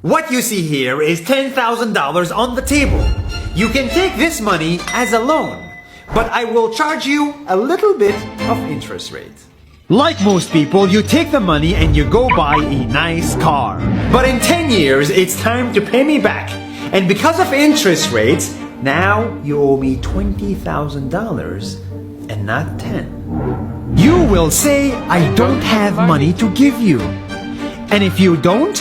What you see here is $10,000 on the table. You can take this money as a loan, but I will charge you a little bit of interest rate. Like most people, you take the money and you go buy a nice car. But in 10 years, it's time to pay me back. And because of interest rates, now you owe me $20,000 and not 10. You will say, I don't have money to give you. And if you don't,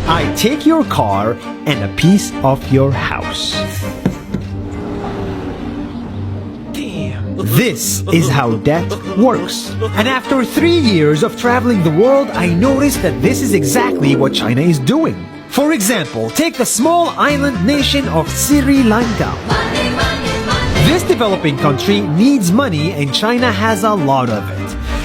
I take your car and a piece of your house. This is how debt works. And after 3 years of traveling the world, I noticed that this is exactly what China is doing. For example, take the small island nation of Sri Lanka. This developing country needs money and China has a lot of it.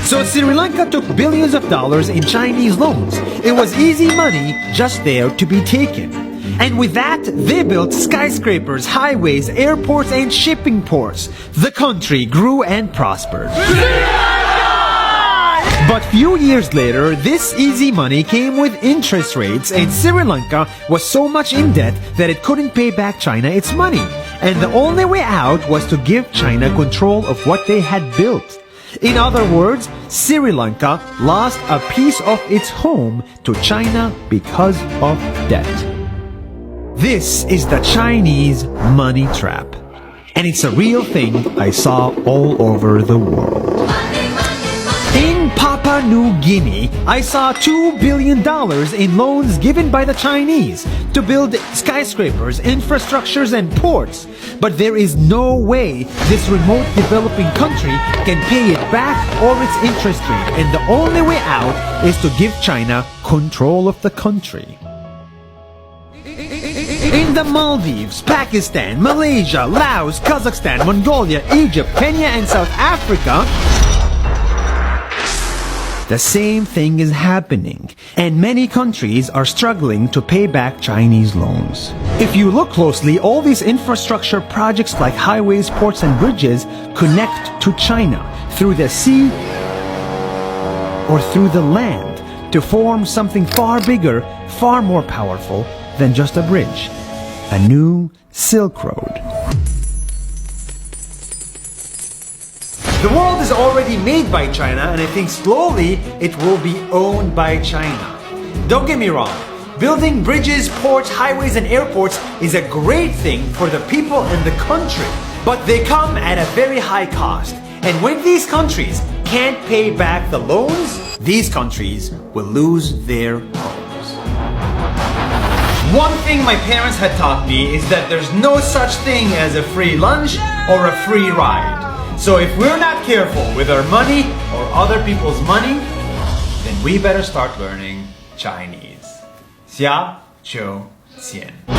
So Sri Lanka took billions of dollars in Chinese loans. It was easy money just there to be taken. And with that, they built skyscrapers, highways, airports, and shipping ports. The country grew and prospered. But few years later, this easy money came with interest rates, and Sri Lanka was so much in debt that it couldn't pay back China its money. And the only way out was to give China control of what they had built. In other words, Sri Lanka lost a piece of its home to China because of debt. This is the Chinese money trap. And it's a real thing I saw all over the world. In Papua New Guinea, I saw $2 billion in loans given by the Chinese to build skyscrapers, infrastructures, and ports. But there is no way this remote developing country can pay it back or its interest rate. And the only way out is to give China control of the country. In the Maldives, Pakistan, Malaysia, Laos, Kazakhstan, Mongolia, Egypt, Kenya, and South Africa, the same thing is happening, and many countries are struggling to pay back Chinese loans. If you look closely, all these infrastructure projects like highways, ports, and bridges connect to China through the sea or through the land to form something far bigger, far more powerful than just a bridge. A new Silk Road. The world is already made by China, and I think slowly it will be owned by China. Don't get me wrong, building bridges, ports, highways, and airports is a great thing for the people and the country, but they come at a very high cost. And when these countries can't pay back the loans, these countries will lose their homes. One thing my parents had taught me is that there's no such thing as a free lunch or a free ride. So if we're not careful with our money or other people's money, then we better start learning Chinese. 下周见。